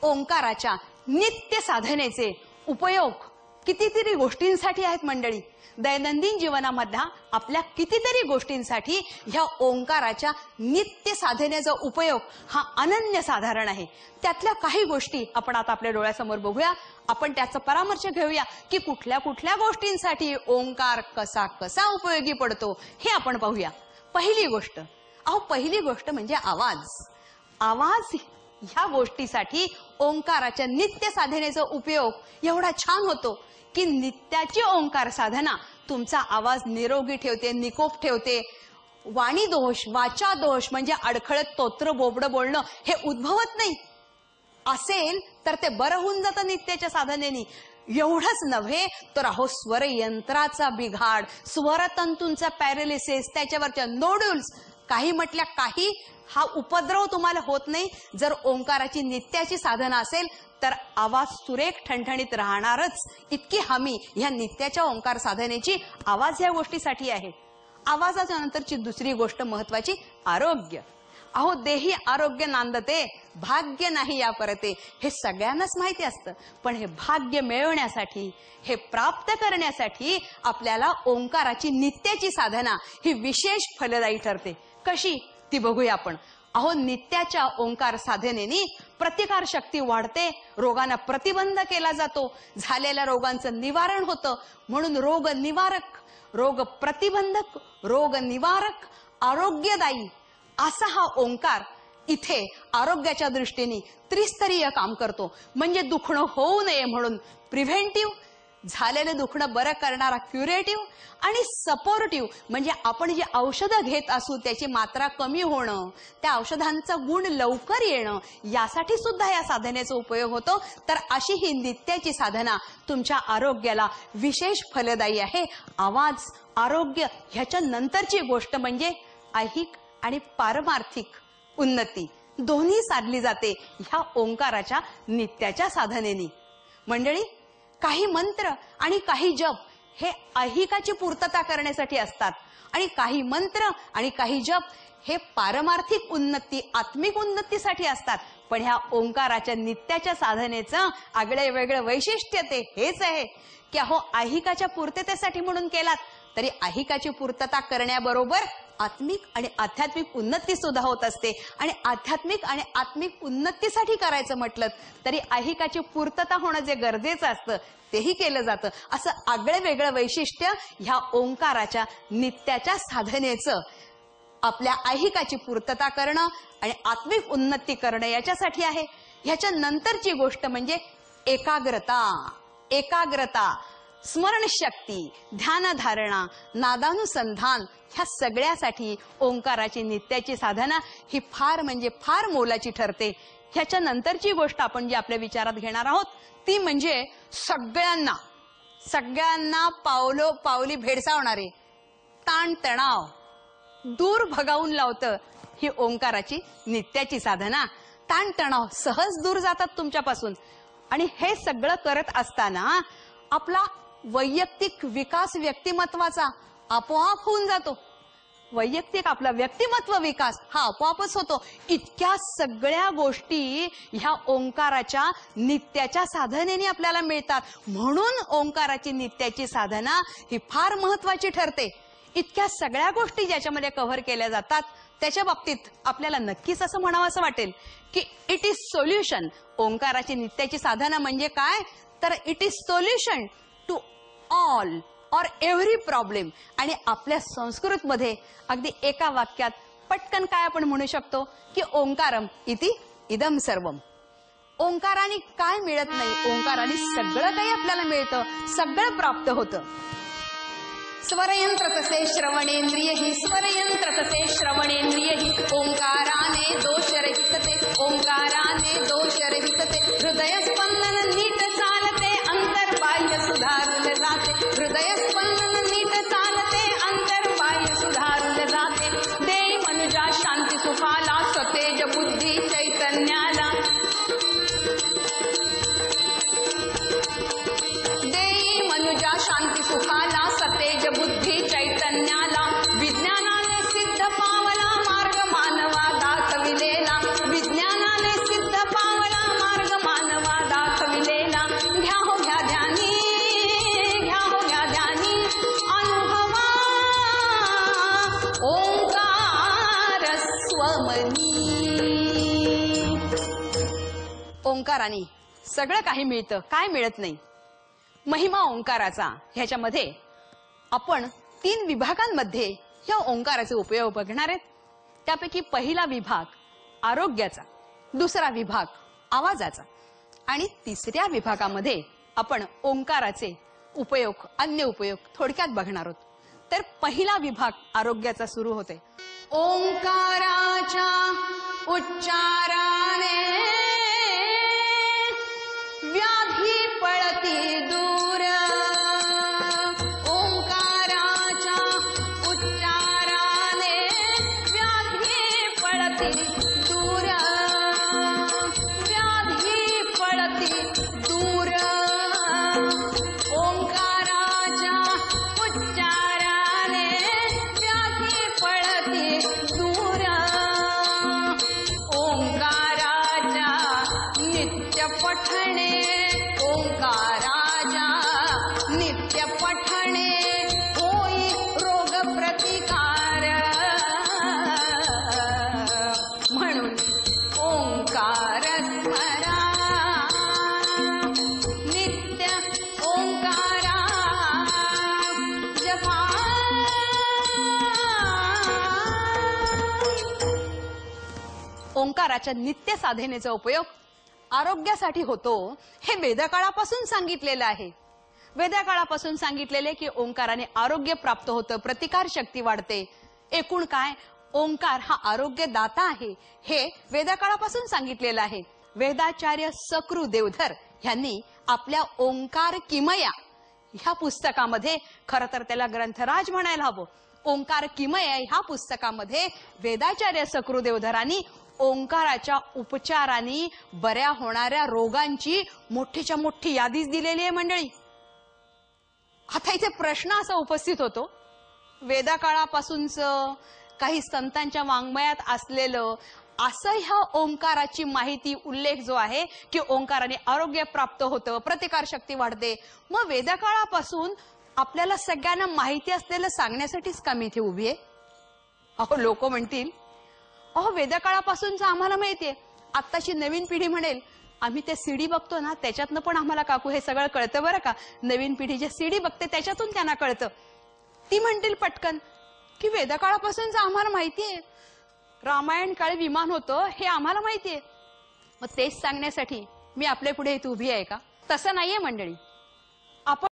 ओंकाराच्या नित्य साधनेचे उपयोग कितीतरी गोष्टींसाठी आहेत मंडळी. दैनंदिन जीवनामधल्या आपल्या कितीतरी गोष्टींसाठी ह्या ओंकाराच्या नित्य साधनेचा उपयोग हा अनन्यसाधारण आहे. त्यातल्या काही गोष्टी आपण आता आपल्या डोळ्यासमोर बघूया. आपण त्याचा परामर्श घेऊया की कुठल्या कुठल्या गोष्टींसाठी ओंकार कसा कसा उपयोगी पडतो हे आपण पाहूया. पहिली गोष्ट म्हणजे आवाज. आवाज ह्या गोष्टीसाठी ओंकाराच्या नित्य साधनेचा उपयोग एवढा छान होतो की नित्याची ओंकार साधना तुमचा आवाज निरोगी ठेवते, निकोप ठेवते. वाणी दोष, वाचा दोष म्हणजे अडखळत तोत्र बोबडं बोलणं हे उद्भवत नाही. असेल तर ते बरं होऊन जातं नित्याच्या साधनेनी. एवढंच नव्हे तर स्वर यंत्राचा बिघाड, स्वरतंतूंचा पॅरालिसिस, त्याच्यावरच्या नोड्यूल्स काही म्हटल्या काही हा उपद्रव तुम्हाला होत नाही. जर ओंकाराची नित्याची साधना असेल तर आवाज सुरेख ठणठणीत राहणारच. इतकी हमी ह्या नित्याच्या ओंकार साधनेची आवाज ह्या गोष्टीसाठी आहे. आवाजाच्या नंतरची दुसरी गोष्ट महत्वाची आरोग्य. देही आरोग्य नांदते, भाग्य नाही या परते. हे सगळ्यांनाच माहिती असतं. पण हे भाग्य मिळवण्यासाठी, हे प्राप्त करण्यासाठी आपल्याला ओंकाराची नित्याची साधना ही विशेष फलदायी ठरते. कशी ती बघूया आपण. नित्याच्या ओंकार साधनेने प्रतिकार शक्ती वाढते, रोगांना प्रतिबंध केला जातो, झालेल्या रोगांचं निवारण होतं. म्हणून रोग निवारक, रोग प्रतिबंधक, रोग निवारक, आरोग्यदायी असा हा ओंकार इथे आरोग्याच्या दृष्टीने त्रिस्तरीय काम करतो. म्हणजे दुखणं होऊ नये म्हणून प्रिव्हेंटिव्ह, झालेलं दुखणं बरं करणारा क्युरेटिव्ह, आणि सपोर्टिव्ह म्हणजे आपण जी औषधं घेत असू त्याची मात्रा कमी होणं, त्या औषधांचा गुण लवकर येणं, यासाठी सुद्धा या साधनेचा उपयोग होतो. तर अशी ही नित्याची साधना तुमच्या आरोग्याला विशेष फलदायी आहे. आवाज, आरोग्य ह्याच्या नंतरची गोष्ट म्हणजे ऐहिक आणि पारमार्थिक उन्नती दोन्ही साधली जाते ह्या ओंकाराच्या नित्याच्या साधनेने. मंडळी, काही मंत्र आणि काही जप हे ऐहिकाची पूर्तता करण्यासाठी असतात आणि काही मंत्र आणि काही जप हे पारमार्थिक उन्नती, आत्मिक उन्नतीसाठी असतात. पण ह्या ओंकाराच्या नित्याच्या साधनेचं आगळे वेगळं वैशिष्ट्य ते हेच आहे की ऐहिकाच्या पूर्ततेसाठी म्हणून केलात तरी ऐहिकाची पूर्तता करण्याबरोबर आत्मिक आणि आध्यात्मिक उन्नती सुद्धा होत असते. आणि आध्यात्मिक आणि आत्मिक उन्नतीसाठी करायचं म्हटलं तरी ऐहिकाची पूर्तता होणं जे गरजेचं असतं तेही केलं जातं. असं आगळे वेगळं वैशिष्ट्य ह्या ओंकाराच्या नित्याच्या साधनेचं आपल्या ऐहिकाची पूर्तता करणं आणि आत्मिक उन्नती करणं याच्यासाठी आहे. ह्याच्या नंतरची गोष्ट म्हणजे एकाग्रता. एकाग्रता, स्मरणशक्ती, ध्यानधारणा, नादानुसंधान ह्या सगळ्यासाठी ओंकाराची नित्याची साधना ही फार म्हणजे फार मोलाची ठरते. ह्याच्या नंतरची गोष्ट आपण जी आपल्या विचारात घेणार आहोत ती म्हणजे सगळ्यांना पावली भेडसावणारे ताणतणाव दूर भगावून लावतं ही ओंकाराची नित्याची साधना. ताणतणाव सहज दूर जातात तुमच्यापासून. आणि हे सगळं करत असताना आपला वैयक्तिक विकास व्यक्तिमत्वाचा आपोआप होऊन जातो. वैयक्तिक आपला व्यक्तिमत्व विकास हा आपोआपच होतो. इतक्या सगळ्या गोष्टी ह्या ओंकाराच्या नित्याच्या साधनेने आपल्याला मिळतात. म्हणून ओंकाराची नित्याची साधना ही फार महत्वाची ठरते. इतक्या सगळ्या गोष्टी ज्याच्यामध्ये कव्हर केल्या जातात त्याच्या बाबतीत आपल्याला नक्कीच असं म्हणावं असं वाटेल की इट इज सोल्युशन. ओंकाराची नित्याची साधना म्हणजे काय तर it is solution to all or every problem. आणि आपल्या संस्कृत मध्ये अगदी एका वाक्यात पटकन काय आपण म्हणू शकतो की ओंकारम इति इदम सर्वम. ओंकाराने काय मिळत नाही, ओंकाराने सगळं काही आपल्याला मिळतं, सगळं प्राप्त होतं. स्वरयंत्र तसे श्रवणेंद्रिय ही, स्वरयंत्र तसे श्रवणेंद्रिय ही, ओंकाराने दोषरहित ते, ओंकाराने दोषरहित ते, हृदय स्पंदन नीट चालते, अंतर्बाह्य सुधारून जाते, हृदय स्पंदन नीट चालते, अंतर्बाह्य सुधारून जाते. देई मनुजा शांती सुखाला, सतेज बुद्धी चैतन्याला, देई मनुजा शांती सुखाला, सतेज बुद्धी चैतन्याला, विज्ञानाने सिद्ध पावला मार्ग मानवा दाखविलेला, विज्ञानाने सिद्ध पावला मार्ग ओंकाराने सगळं काही मिळतं, काय मिळत नाही. महिमा ओंकाराचा ह्याच्यामध्ये आपण 3 विभागांमध्ये या ओंकाराचे उपयोग बघणार आहेत. त्यापैकी पहिला विभाग आरोग्याचा, दुसरा विभाग आवाजाचा आणि तिसऱ्या विभागामध्ये आपण ओंकाराचे उपयोग, अन्य उपयोग थोडक्यात बघणार आहोत. तर पहिला विभाग आरोग्याचा सुरू होते. ओंकाराच्या उच्चाराने व्याधी पळती दूर. ओंकाराच्या उच्चाराने व्याधी पळती दूर. व्याधी पळती दूर. ओंकाराच्या उच्चाराने व्याधी पळती दूर. ओंकाराच्या नित्य पठणे. ओंकाराच्या नित्य पठणे होई रोग प्रतिकार. म्हणून ओंकार स्मरा. नित्य ओंकारा जपा. ओंकाराच्या नित्य साधनेचा उपयोग आरोग्यासाठी होतो हे वेदकाळापासून सांगितलेलं आहे. वेदकाळापासून सांगितलेले की ओंकाराने आरोग्य प्राप्त होतं, प्रतिकार शक्ती वाढते. एकूण काय, ओंकार हा आरोग्यदाता आहे हे वेदकाळापासून सांगितलेलं आहे. वेदाचार्य सकृ देवधर यांनी आपल्या ओंकार किमया ह्या पुस्तकामध्ये, खरं तर त्याला ग्रंथराज म्हणायला हवं, ओंकार किमया ह्या पुस्तकामध्ये वेदाचार्य सकृ देवधरांनी ओंकाराच्या उपचारांनी बऱ्या होणाऱ्या रोगांची मोठीच्या मोठी यादीच दिलेली आहे मंडळी. आता इथे प्रश्न असा उपस्थित होतो, वेदकाळापासूनच काही संतांच्या वाङ्मयात असलेलं असं ह्या ओंकाराची माहिती, उल्लेख जो आहे की ओंकाराने आरोग्य प्राप्त होतं, प्रतिकार शक्ती वाढते, मग वेदकाळापासून आपल्याला सगळ्यांना माहिती असलेलं सांगण्यासाठीच का मी इथे उभी आहे? अहो लोक म्हणतील, अहो वेदकाळापासूनच आम्हाला माहितीये. आत्ताची नवीन पिढी म्हणेल, आम्ही ते सीडी बघतो ना त्याच्यातनं पण आम्हाला काकू हे सगळं कळतं बरं का. नवीन पिढी जे सीडी बघते त्याच्यातून त्यांना कळतं. ती म्हणतील पटकन की वेदकाळापासूनच आम्हाला माहितीये, रामायण काळी विमान होतं हे आम्हाला माहितीये. मग तेच सांगण्यासाठी मी आपल्या पुढे इथे उभी आहे का? तसं नाहीये मंडळी. आपण